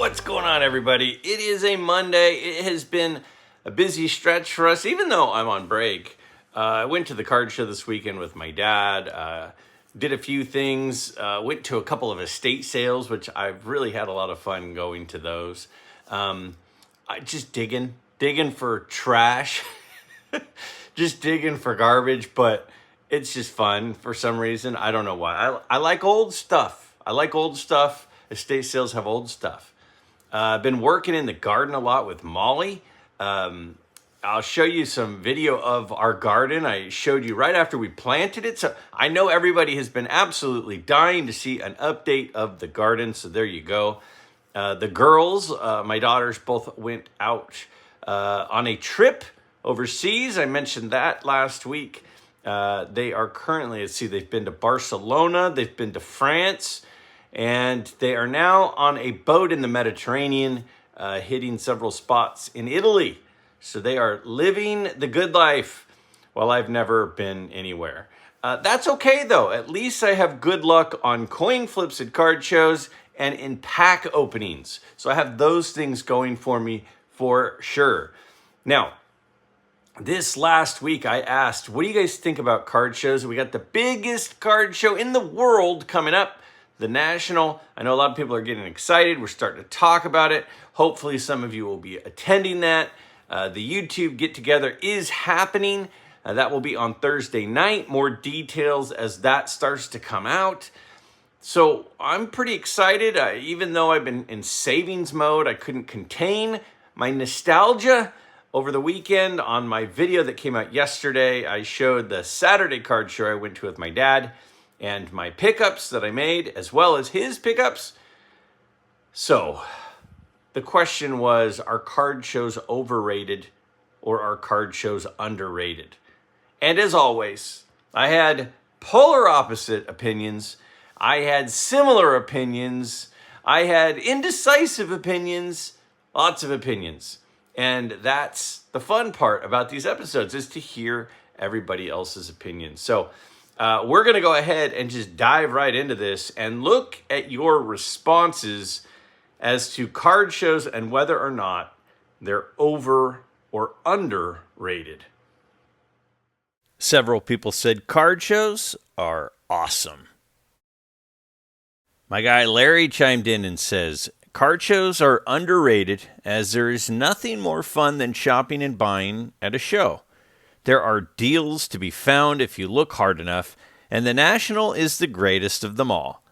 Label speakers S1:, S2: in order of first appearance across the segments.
S1: What's going on, everybody? It is a Monday. It has been a busy stretch for us, even though I'm on break. I went to the card show this weekend with my dad, did a few things, went to a couple of estate sales, which I've really had a lot of fun going to those. I just digging for trash, just digging for garbage, but it's just fun for some reason. I don't know why. I like old stuff. Estate sales have old stuff. I've been working in the garden a lot with Molly. I'll show you some video of our garden. I showed you right after we planted it. So I know everybody has been absolutely dying to see an update of the garden. So there you go. The girls, my daughters, both went out on a trip overseas. I mentioned that last week. They are currently, they've been to Barcelona, they've been to France, and they are now on a boat in the Mediterranean, hitting several spots in Italy. So they are living the good life. Well, I've never been anywhere. That's okay, though. At least I have good luck on coin flips at card shows and in pack openings. So I have those things going for me for sure. Now, this last week I asked, what do you guys think about card shows? We got the biggest card show in the world coming up, the National. I know a lot of people are getting excited. We're starting to talk about it. Hopefully some of you will be attending that. The YouTube get-together is happening. That will be on Thursday night. More details as that starts to come out. So I'm pretty excited. Even though I've been in savings mode, I couldn't contain my nostalgia. Over the weekend on my video that came out yesterday, I showed the Saturday card show I went to with my dad and my pickups that I made, as well as his pickups. So the question was, are card shows overrated or are card shows underrated? And as always, I had polar opposite opinions. I had similar opinions. I had indecisive opinions, lots of opinions. And that's the fun part about these episodes, is to hear everybody else's opinions. So we're going to go ahead and just dive right into this and look at your responses as to card shows and whether or not they're over or underrated. Several people said card shows are awesome. My guy Larry chimed in and says, card shows are underrated as there is nothing more fun than shopping and buying at a show. There are deals to be found if you look hard enough, and the National is the greatest of them all.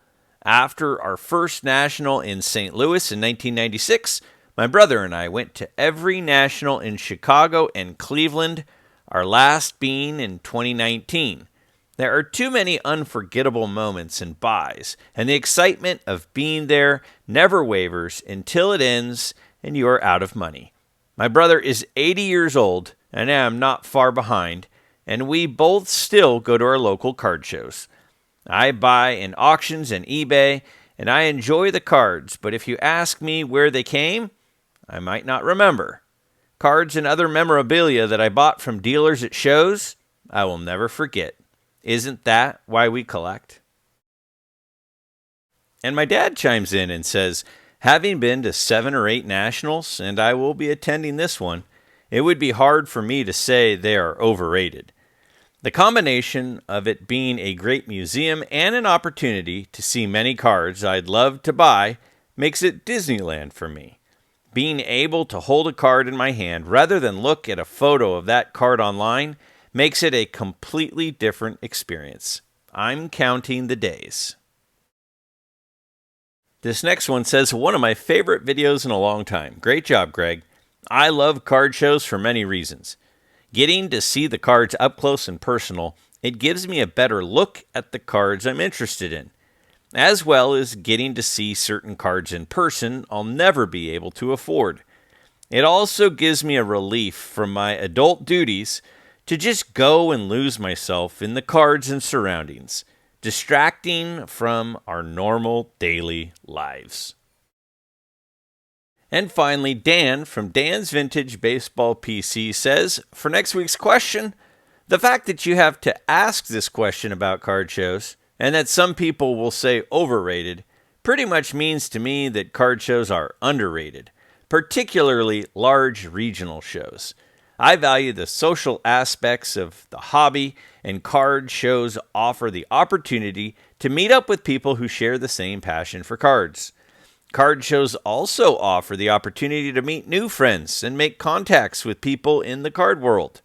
S1: After our first National in St. Louis in 1996, my brother and I went to every National in Chicago and Cleveland, our last being in 2019. There are too many unforgettable moments and buys, and the excitement of being there never wavers until it ends and you are out of money. My brother is 80 years old, and I am not far behind, and we both still go to our local card shows. I buy in auctions and eBay, and I enjoy the cards, but if you ask me where they came, I might not remember. Cards and other memorabilia that I bought from dealers at shows, I will never forget. Isn't that why we collect? And my dad chimes in and says, having been to 7 or 8 Nationals, and I will be attending this one, it would be hard for me to say they are overrated. The combination of it being a great museum and an opportunity to see many cards I'd love to buy makes it Disneyland for me. Being able to hold a card in my hand rather than look at a photo of that card online makes it a completely different experience. I'm counting the days. This next one says, one of my favorite videos in a long time. Great job, Greg. I love card shows for many reasons. Getting to see the cards up close and personal, it gives me a better look at the cards I'm interested in, as well as getting to see certain cards in person I'll never be able to afford. It also gives me a relief from my adult duties to just go and lose myself in the cards and surroundings, distracting from our normal daily lives. And finally, Dan from Dan's Vintage Baseball PC says, for next week's question, the fact that you have to ask this question about card shows, and that some people will say overrated,
S2: pretty much means to me that card shows are underrated, particularly large regional shows. I value the social aspects of the hobby, and card shows offer the opportunity to meet up with people who share the same passion for cards. Card shows also offer the opportunity to meet new friends and make contacts with people in the card world.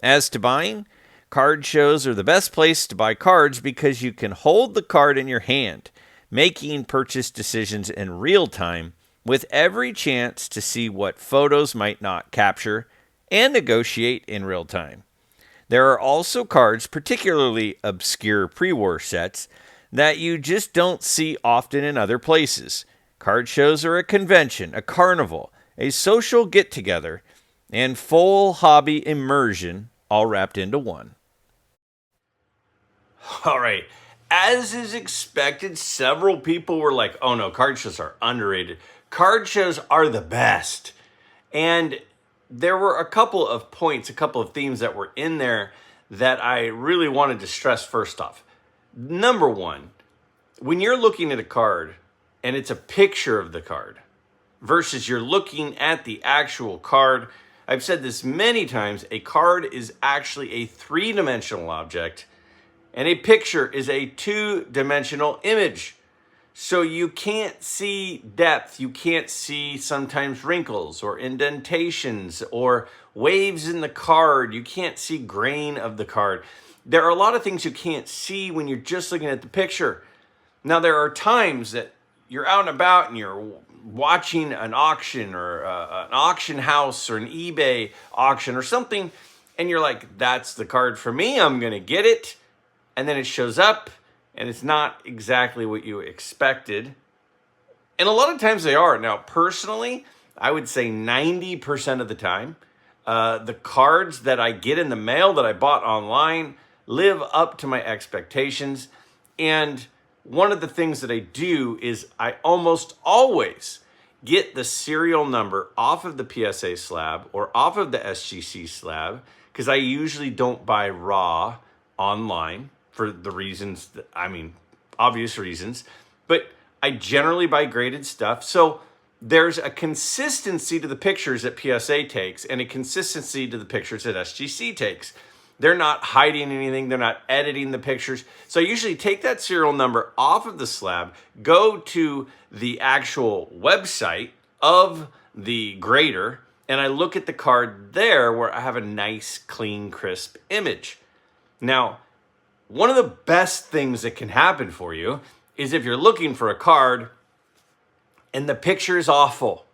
S2: As to buying, card shows are the best place to buy cards because you can hold the card in your hand, making purchase decisions in real time with every chance to see what photos might not capture and negotiate in real time. There are also cards, particularly obscure pre-war sets, that you just don't see often in other places. Card shows are a convention, a carnival, a social get-together, and full hobby immersion all wrapped into one.
S1: All right. As is expected, several people were like, oh no, card shows are underrated. Card shows are the best. And there were a couple of points, a couple of themes that were in there that I really wanted to stress first off. Number one, when you're looking at a card and it's a picture of the card versus you're looking at the actual card, I've said this many times, a card is actually a three-dimensional object and a picture is a two-dimensional image. So you can't see depth, you can't see sometimes wrinkles or indentations or waves in the card, you can't see grain of the card. There are a lot of things you can't see when you're just looking at the picture. Now there are times that you're out and about and you're watching an auction or an auction house or an eBay auction or something, and you're like, that's the card for me, I'm gonna get it. And then it shows up, and it's not exactly what you expected. And a lot of times they are. Now, personally, I would say 90% of the time, the cards that I get in the mail that I bought online live up to my expectations. And one of the things that I do is I almost always get the serial number off of the PSA slab or off of the SGC slab, because I usually don't buy raw online. For the reasons that, obvious reasons, but I generally buy graded stuff. So there's a consistency to the pictures that PSA takes and a consistency to the pictures that SGC takes. They're not hiding anything. They're not editing the pictures. So I usually take that serial number off of the slab, go to the actual website of the grader, and I look at the card there where I have a nice, clean, crisp image. Now, one of the best things that can happen for you is if you're looking for a card and the picture is awful.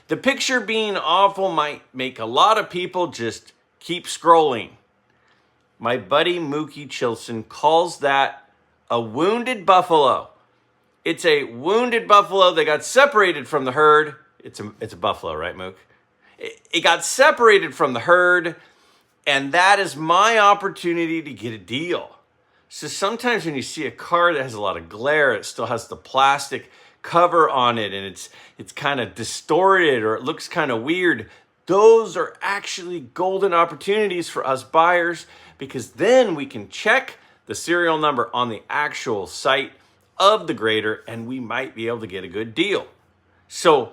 S1: The picture being awful might make a lot of people just keep scrolling. My buddy Mookie Chilson calls that a wounded buffalo. It's a wounded buffalo that got separated from the herd. It's a buffalo, right, Mook? It got separated from the herd, and that is my opportunity to get a deal. So sometimes when you see a card that has a lot of glare, it still has the plastic cover on it, and it's kind of distorted or it looks kind of weird. Those are actually golden opportunities for us buyers, because then we can check the serial number on the actual site of the grader and we might be able to get a good deal. So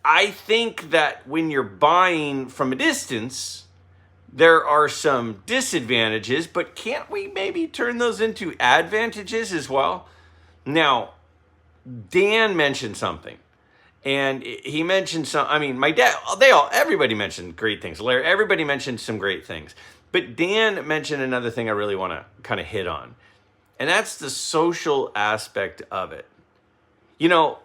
S1: I think that when you're buying from a distance, there are some disadvantages, but can't we maybe turn those into advantages as well? Now, Dan mentioned something, and he mentioned my dad, everybody mentioned great things. Larry, everybody mentioned some great things, but Dan mentioned another thing I really want to kind of hit on, and that's the social aspect of it. You know,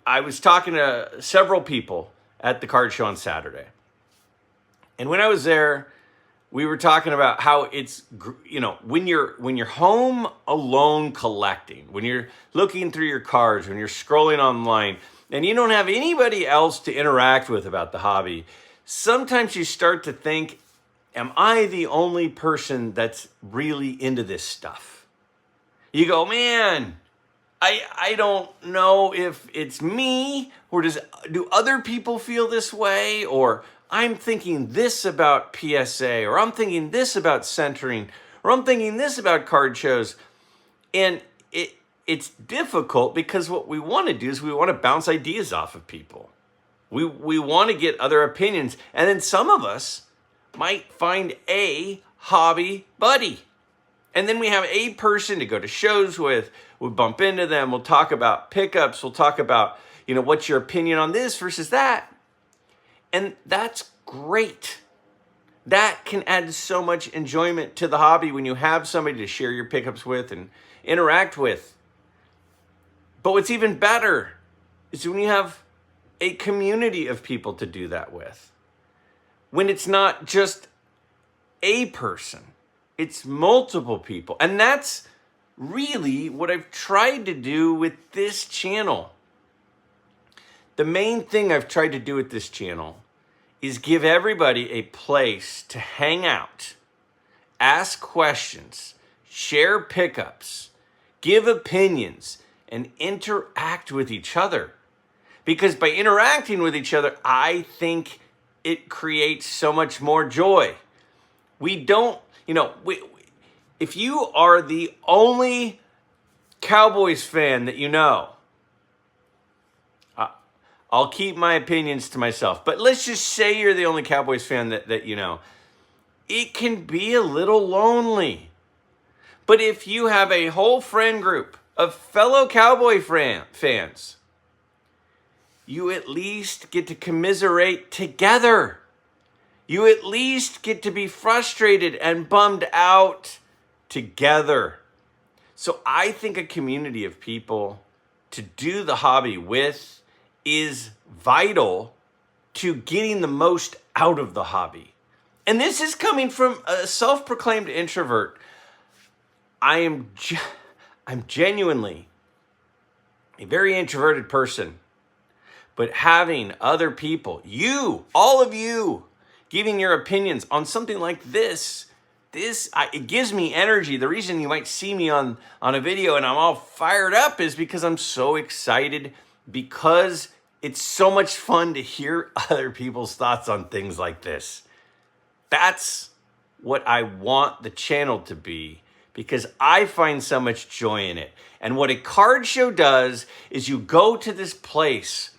S1: I was talking to several people at the card show on Saturday, and when I was there, we were talking about how it's, when you're home alone collecting, when you're looking through your cards, when you're scrolling online, and you don't have anybody else to interact with about the hobby, sometimes you start to think, am I the only person that's really into this stuff? You go, man, I don't know if it's me, or do other people feel this way, or I'm thinking this about PSA, or I'm thinking this about centering, or I'm thinking this about card shows. And it's difficult because what we want to do is we want to bounce ideas off of people. We want to get other opinions. And then some of us might find a hobby buddy. And then we have a person to go to shows with. We'll bump into them. We'll talk about pickups. We'll talk about, what's your opinion on this versus that. And that's great. That can add so much enjoyment to the hobby when you have somebody to share your pickups with and interact with. But what's even better is when you have a community of people to do that with. When it's not just a person, it's multiple people. And that's really what I've tried to do with this channel. The main thing I've tried to do with this channel is give everybody a place to hang out, ask questions, share pickups, give opinions, and interact with each other. Because by interacting with each other, I think it creates so much more joy. We don't, if you are the only Cowboys fan that you know, I'll keep my opinions to myself. But let's just say you're the only Cowboys fan that you know. It can be a little lonely. But if you have a whole friend group of fellow Cowboy fans, you at least get to commiserate together. You at least get to be frustrated and bummed out together. So I think a community of people to do the hobby with is vital to getting the most out of the hobby. And this is coming from a self-proclaimed introvert. I'm genuinely a very introverted person, but having other people, all of you, giving your opinions on something like this, it gives me energy. The reason you might see me on a video and I'm all fired up is because I'm so excited, because it's so much fun to hear other people's thoughts on things like this. That's what I want the channel to be, because I find so much joy in it. And what a card show does is you go to this place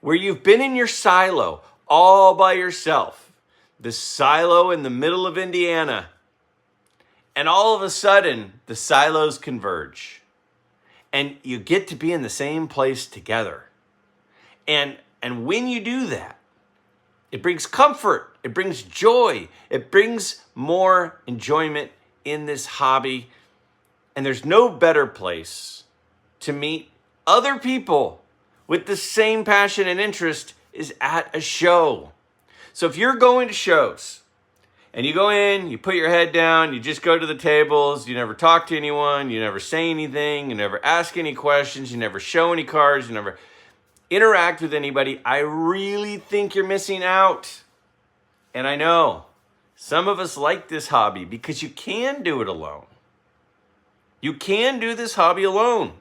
S1: where you've been in your silo all by yourself, the silo in the middle of Indiana, and all of a sudden the silos converge and you get to be in the same place together. And when you do that, it brings comfort, it brings joy, it brings more enjoyment in this hobby. And there's no better place to meet other people with the same passion and interest is at a show. So if you're going to shows and you go in, you put your head down, you just go to the tables, you never talk to anyone, you never say anything, you never ask any questions, you never show any cards, you never interact with anybody, I really think you're missing out. And I know some of us like this hobby because you can do it alone. You can do this hobby alone.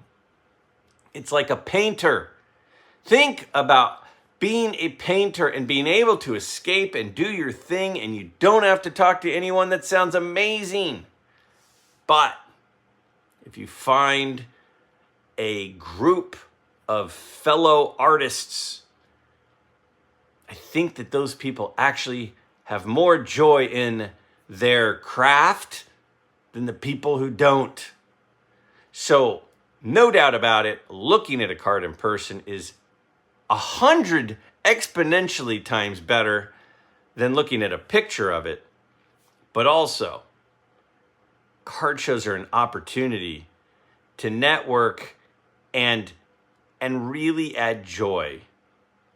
S1: It's like a painter. Think about being a painter and being able to escape and do your thing, and you don't have to talk to anyone. That sounds amazing. But if you find a group of fellow artists, I think that those people actually have more joy in their craft than the people who don't. So, no doubt about it, looking at a card in person is 100 exponentially times better than looking at a picture of it. But also, card shows are an opportunity to network and really add joy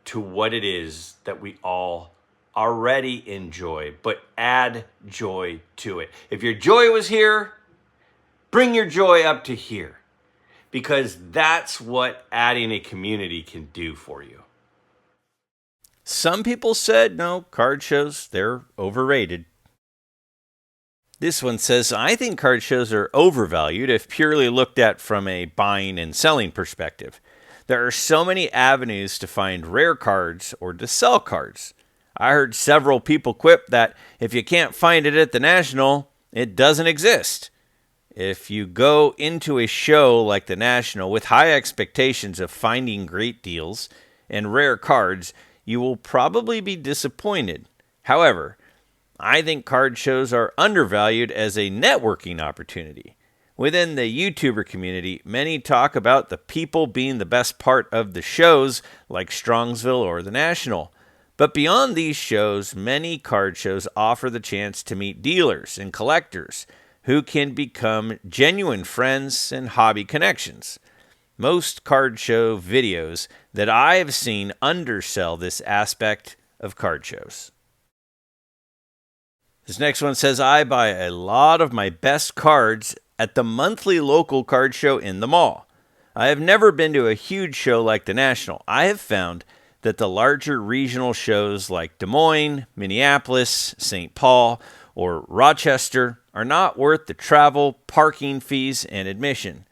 S1: to what it is that we all already enjoy, but add joy to it. If your joy was here, bring your joy up to here, because that's what adding a community can do for you.
S2: Some people said, no, card shows, they're overrated. This one says, I think card shows are overvalued if purely looked at from a buying and selling perspective. There are so many avenues to find rare cards or to sell cards. I heard several people quip that if you can't find it at the National, it doesn't exist. If you go into a show like the National with high expectations of finding great deals and rare cards, you will probably be disappointed. However, I think card shows are undervalued as a networking opportunity. Within the YouTuber community, many talk about the people being the best part of the shows like Strongsville or the National. But beyond these shows, many card shows offer the chance to meet dealers and collectors who can become genuine friends and hobby connections. Most card show videos that I have seen undersell this aspect of card shows. This next one says, I buy a lot of my best cards at the monthly local card show in the mall. I have never been to a huge show like the National. I have found that the larger regional shows like Des Moines, Minneapolis, St. Paul, or Rochester are not worth the travel, parking fees, and admission.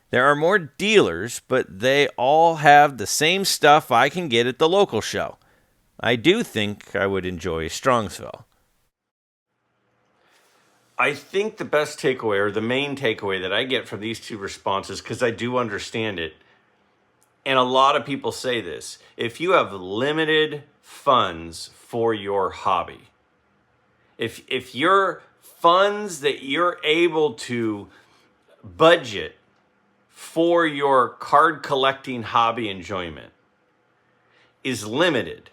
S2: There are more dealers, but they all have the same stuff I can get at the local show. I do think I would enjoy Strongsville.
S1: I think the best takeaway, or the main takeaway that I get from these two responses, because I do understand it, and a lot of people say this, if you have limited funds for your hobby, if your funds that you're able to budget for your card collecting hobby enjoyment is limited,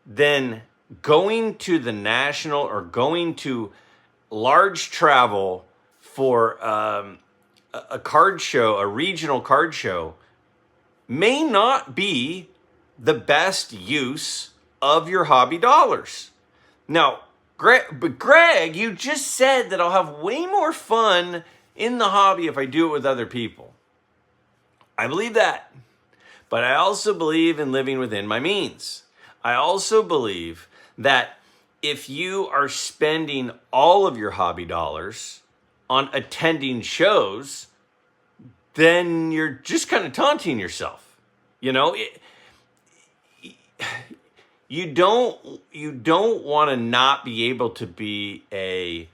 S1: then going to the National or going to large travel for a card show, a regional card show, may not be the best use of your hobby dollars. Now, Greg, you just said that I'll have way more fun in the hobby if I do it with other people. I believe that. But I also believe in living within my means. I also believe that if you are spending all of your hobby dollars on attending shows, then you're just kind of taunting yourself. You know, you don't want to not be able to be a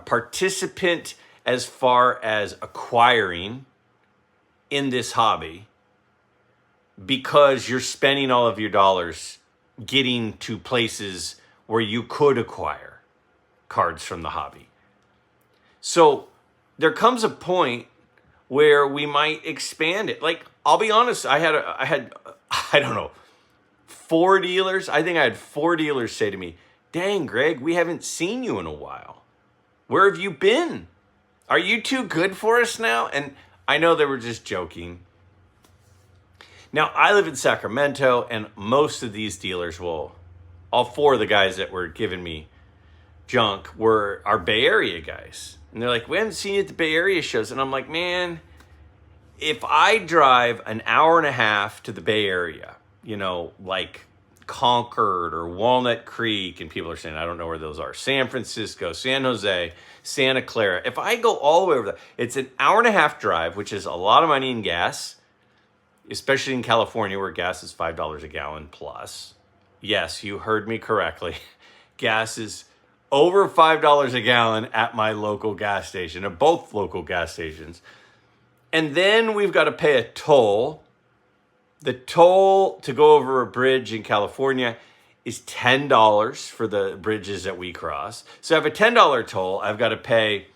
S1: participant as far as acquiring in this hobby because you're spending all of your dollars getting to places where you could acquire cards from the hobby. So there comes a point where we might expand it. Like, I'll be honest, I had I don't know, 4 dealers. I think I had 4 dealers say to me, "Dang, Greg, we haven't seen you in a while. Where have you been? Are you too good for us now?" And I know they were just joking. Now, I live in Sacramento, and most of these dealers all 4 of the guys that were giving me junk were our Bay Area guys. And they're like, "We haven't seen you at the Bay Area shows." And I'm like, man, if I drive an hour and a half to the Bay Area, you know, like Concord or Walnut Creek, and people are saying, I don't know where those are, San Francisco, San Jose, Santa Clara. If I go all the way over there, it's an hour and a half drive, which is a lot of money in gas, especially in California where gas is $5 a gallon plus. Yes, you heard me correctly. Gas is over $5 a gallon at my local gas station, at both local gas stations. And then we've got to pay a toll. The toll to go over a bridge in California is $10 for the bridges that we cross. So I have a $10 toll. I've got to pay,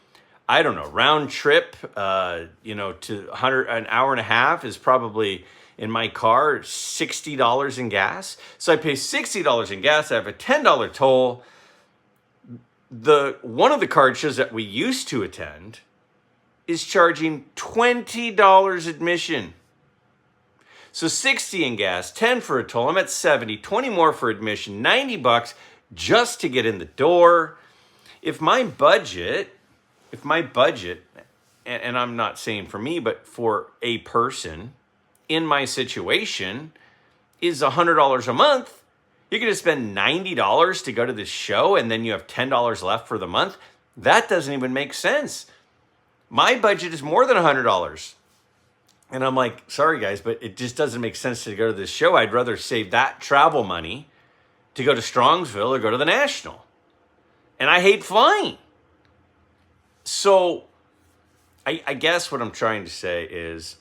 S1: I don't know, round trip, to 100, an hour and a half is probably in my car, $60 in gas. So I pay $60 in gas. I have a $10 toll. One of the card shows that we used to attend is charging $20 admission. So 60 in gas, 10 for a toll. I'm at 70, 20 more for admission, $90 just to get in the door. If my budget, and I'm not saying for me, but for a person in my situation is $100 a month, you're going to spend $90 to go to this show and then you have $10 left for the month. That doesn't even make sense. My budget is more than $100. And I'm like, sorry guys, but it just doesn't make sense to go to this show. I'd rather save that travel money to go to Strongsville or go to the National. And I hate flying. So I guess what I'm trying to say is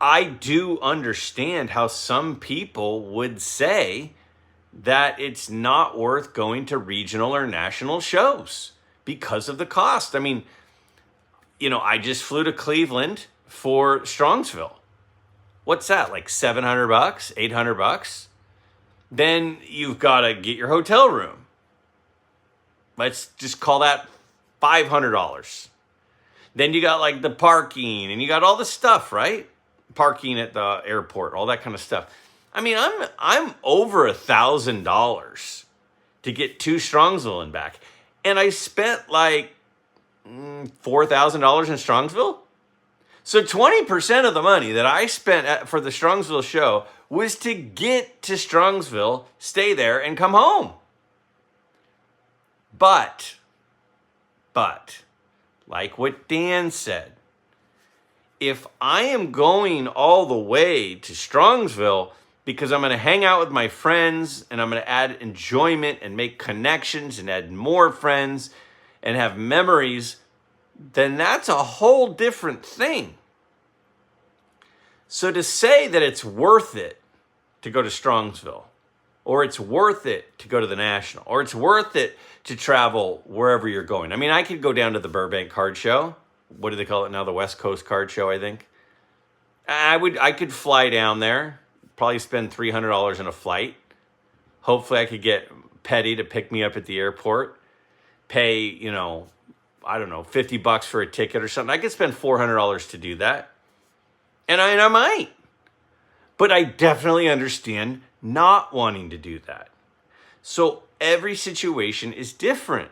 S1: I do understand how some people would say that it's not worth going to regional or national shows because of the cost. I mean, I just flew to Cleveland for Strongsville. What's that? Like $700, $800? Then you've got to get your hotel room. Let's just call that $500. Then you got like the parking and you got all the stuff, right? Parking at the airport, all that kind of stuff. I mean, I'm over $1,000 to get to Strongsville and back. And I spent like $4,000 in Strongsville. So 20% of the money that I spent for the Strongsville show was to get to Strongsville, stay there, and come home. But, like what Dan said, if I am going all the way to Strongsville because I'm going to hang out with my friends and I'm going to add enjoyment and make connections and add more friends and have memories, then that's a whole different thing. So to say that it's worth it to go to Strongsville, or it's worth it to go to the National, or it's worth it to travel wherever you're going. I mean, I could go down to the Burbank Card Show. What do they call it now? The West Coast Card Show, I think. I could fly down there, probably spend $300 on a flight. Hopefully I could get Petty to pick me up at the airport, pay, I don't know, $50 for a ticket or something. I could spend $400 to do that. And I might. But I definitely understand not wanting to do that. So every situation is different.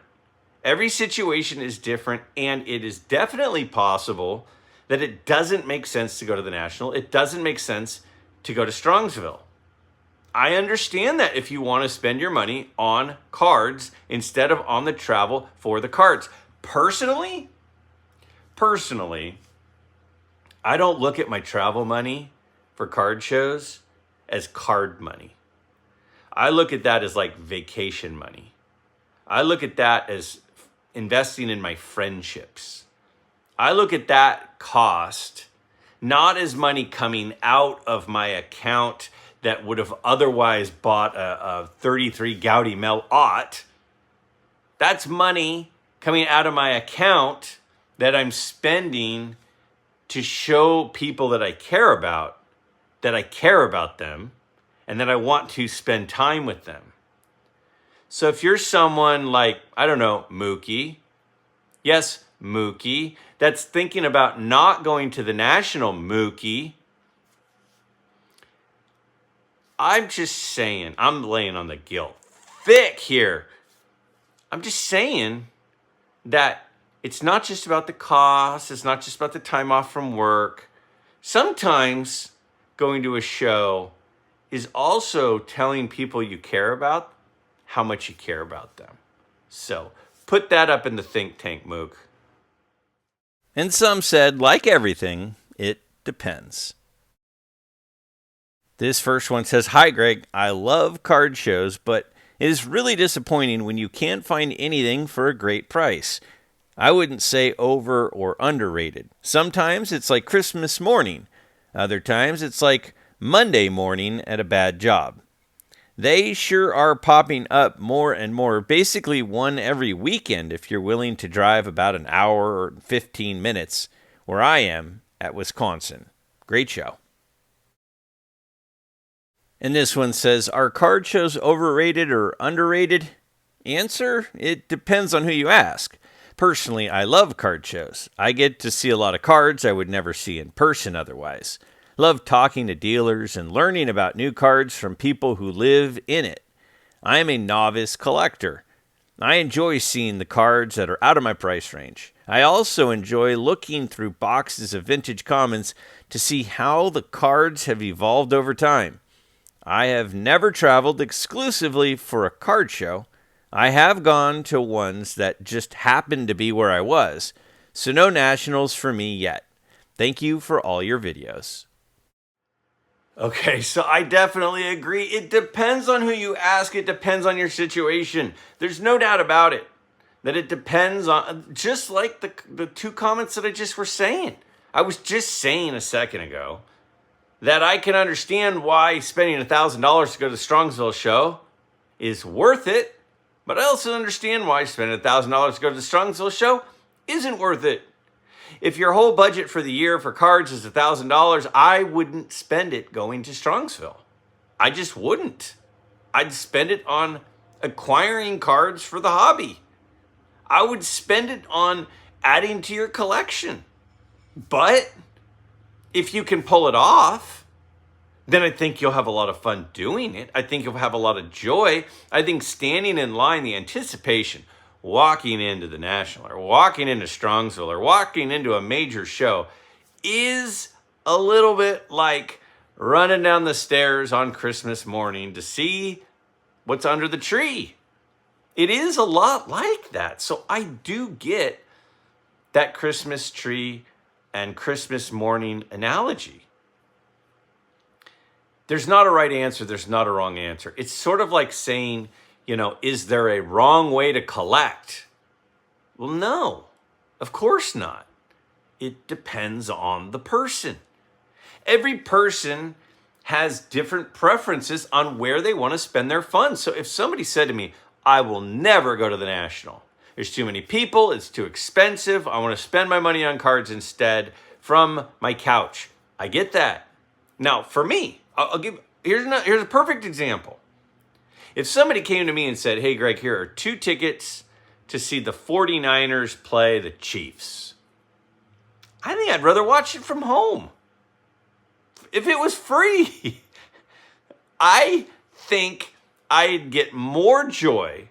S1: Every situation is different, and it is definitely possible that it doesn't make sense to go to the National. It doesn't make sense to go to Strongsville. I understand that if you want to spend your money on cards instead of on the travel for the cards. Personally, I don't look at my travel money for card shows as card money. I look at that as like vacation money. I look at that as investing in my friendships. I look at that cost not as money coming out of my account that would have otherwise bought a 33 Gaudi Mel Ott. That's money coming out of my account that I'm spending to show people that I care about them, and that I want to spend time with them. So if you're someone like, I don't know, Mookie, yes, Mookie, that's thinking about not going to the National, Mookie, I'm just saying, I'm laying on the guilt thick here. I'm just saying that it's not just about the cost. It's not just about the time off from work. Sometimes going to a show is also telling people you care about how much you care about them. So put that up in the think tank, Mook.
S2: And some said, like everything, it depends. This first one says, "Hi, Greg. I love card shows, but it is really disappointing when you can't find anything for a great price. I wouldn't say over or underrated. Sometimes it's like Christmas morning. Other times it's like Monday morning at a bad job. They sure are popping up more and more, basically one every weekend if you're willing to drive about an hour or 15 minutes, where I am at Wisconsin. Great show." And this one says, "Are card shows overrated or underrated?" Answer, it depends on who you ask. Personally, I love card shows. I get to see a lot of cards I would never see in person otherwise. Love talking to dealers and learning about new cards from people who live in it. I am a novice collector. I enjoy seeing the cards that are out of my price range. I also enjoy looking through boxes of vintage commons to see how the cards have evolved over time. I have never traveled exclusively for a card show. I have gone to ones that just happened to be where I was, so no nationals for me yet. Thank you for all your videos.
S1: Okay, so I definitely agree. It depends on who you ask. It depends on your situation. There's no doubt about it. that it depends on, just like the two comments that I just were saying. I was just saying a second ago that I can understand why spending $1,000 to go to the Strongsville show is worth it, but I also understand why spending $1,000 to go to the Strongsville show isn't worth it. If your whole budget for the year for cards is $1,000, I wouldn't spend it going to Strongsville. I just wouldn't. I'd spend it on acquiring cards for the hobby. I would spend it on adding to your collection. But if you can pull it off, then I think you'll have a lot of fun doing it. I think you'll have a lot of joy. I think standing in line, the anticipation, walking into the National or walking into Strongsville or walking into a major show is a little bit like running down the stairs on Christmas morning to see what's under the tree. It is a lot like that. So I do get that Christmas tree and Christmas morning analogy. There's not a right answer. There's not a wrong answer. It's sort of like saying, is there a wrong way to collect? Well, no, of course not. It depends on the person. Every person has different preferences on where they want to spend their funds. So if somebody said to me, I will never go to the National. There's too many people. It's too expensive. I want to spend my money on cards instead from my couch. I get that. Now, for me, here's a perfect example. If somebody came to me and said, hey, Greg, here are 2 tickets to see the 49ers play the Chiefs, I think I'd rather watch it from home. If it was free, I think I'd get more joy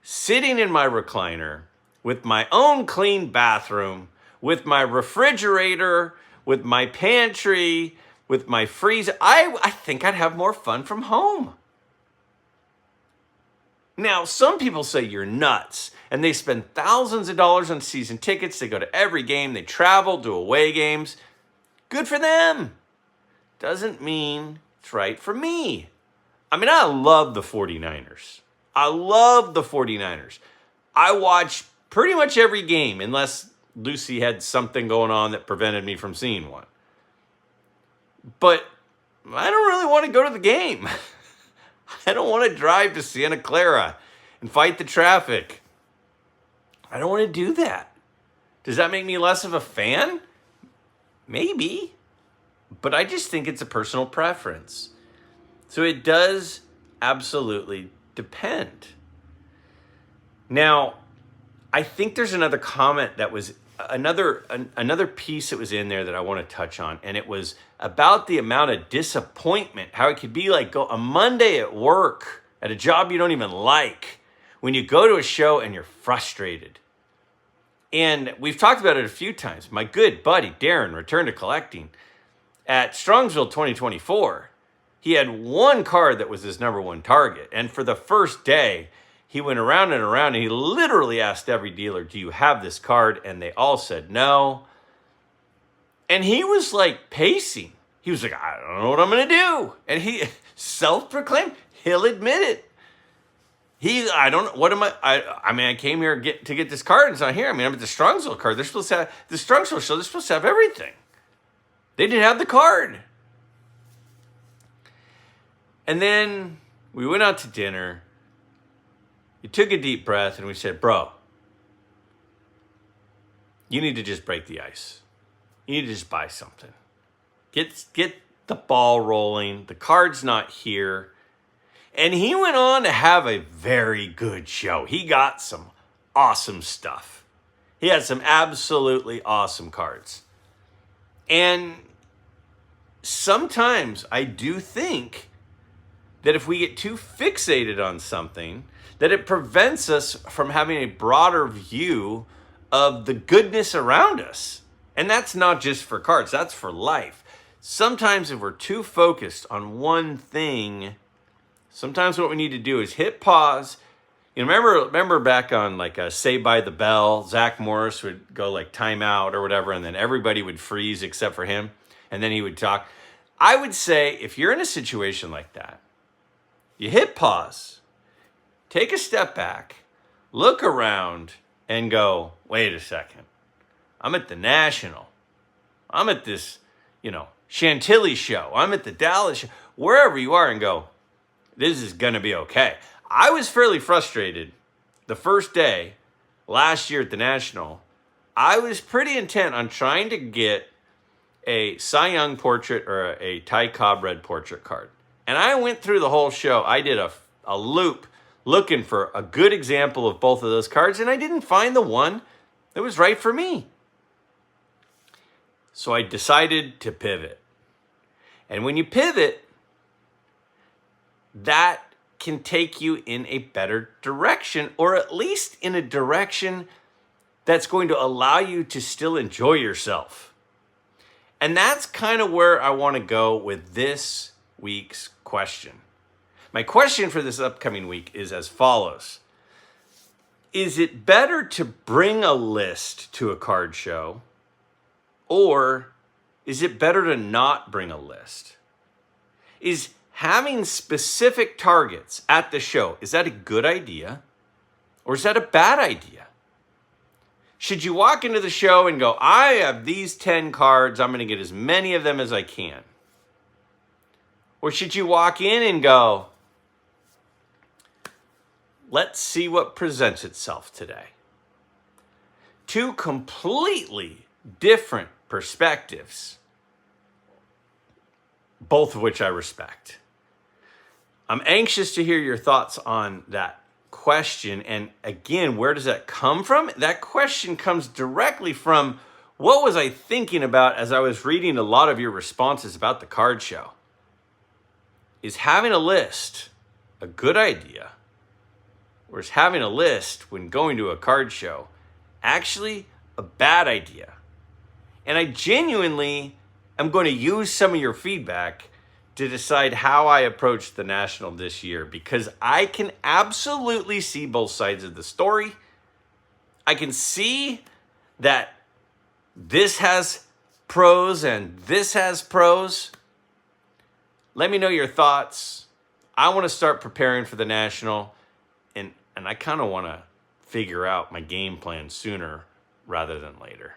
S1: sitting in my recliner with my own clean bathroom, with my refrigerator, with my pantry, with my freezer. I think I'd have more fun from home. Now, some people say you're nuts, and they spend thousands of dollars on season tickets. They go to every game. They travel to away games. Good for them. Doesn't mean it's right for me. I mean, I love the 49ers. I love the 49ers. I watch pretty much every game, unless Lucy had something going on that prevented me from seeing one. But I don't really want to go to the game. I don't want to drive to Santa Clara and fight the traffic. I don't want to do that. Does that make me less of a fan? Maybe. But I just think it's a personal preference. So it does absolutely depend. Now, I think there's another comment that was another piece that was in there that I want to touch on, and it was about the amount of disappointment, how it could be like a Monday at work at a job you don't even like, when you go to a show and you're frustrated. And we've talked about it a few times. My good buddy Darren returned to collecting at Strongsville 2024. He had one card that was his number one target, and for the first day he went around and around, and he literally asked every dealer, do you have this card? And they all said no. And he was like pacing. He was like, I don't know what I'm going to do. And he self-proclaimed, he'll admit it. I came here to get this card. It's not here. I'm at the Strongsville card. They're supposed to have, the Strongsville show, they're supposed to have everything. They didn't have the card. And then we went out to dinner. We took a deep breath and we said, bro, you need to just break the ice. You need to just buy something. Get the ball rolling. The card's not here. And he went on to have a very good show. He got some awesome stuff. He had some absolutely awesome cards. And sometimes I do think that if we get too fixated on something, that it prevents us from having a broader view of the goodness around us. And that's not just for cards, that's for life. Sometimes if we're too focused on one thing, sometimes what we need to do is hit pause. You remember back on like Saved by the Bell, Zach Morris would go like timeout or whatever, and then everybody would freeze except for him, and then he would talk. I would say if you're in a situation like that, you hit pause, take a step back, look around and go, wait a second. I'm at the National. I'm at this, Chantilly show. I'm at the Dallas show. Wherever you are, and go, this is going to be okay. I was fairly frustrated the first day last year at the National. I was pretty intent on trying to get a Cy Young portrait or a Ty Cobb red portrait card. And I went through the whole show. I did a loop looking for a good example of both of those cards, and I didn't find the one that was right for me. So I decided to pivot. And when you pivot, that can take you in a better direction, or at least in a direction that's going to allow you to still enjoy yourself. And that's kind of where I want to go with this week's question. My question for this upcoming week is as follows. Is it better to bring a list to a card show, or is it better to not bring a list? Is having specific targets at the show, is that a good idea, or is that a bad idea? Should you walk into the show and go, I have these 10 cards, I'm going to get as many of them as I can? Or should you walk in and go, let's see what presents itself today? Two completely different perspectives, both of which I respect. I'm anxious to hear your thoughts on that question. And again, where does that come from? That question comes directly from what was I thinking about as I was reading a lot of your responses about the card show. Is having a list a good idea? Or is having a list when going to a card show actually a bad idea? And I genuinely am going to use some of your feedback to decide how I approach the National this year, because I can absolutely see both sides of the story. I can see that this has pros and this has pros. Let me know your thoughts. I want to start preparing for the National, and I kind of want to figure out my game plan sooner rather than later.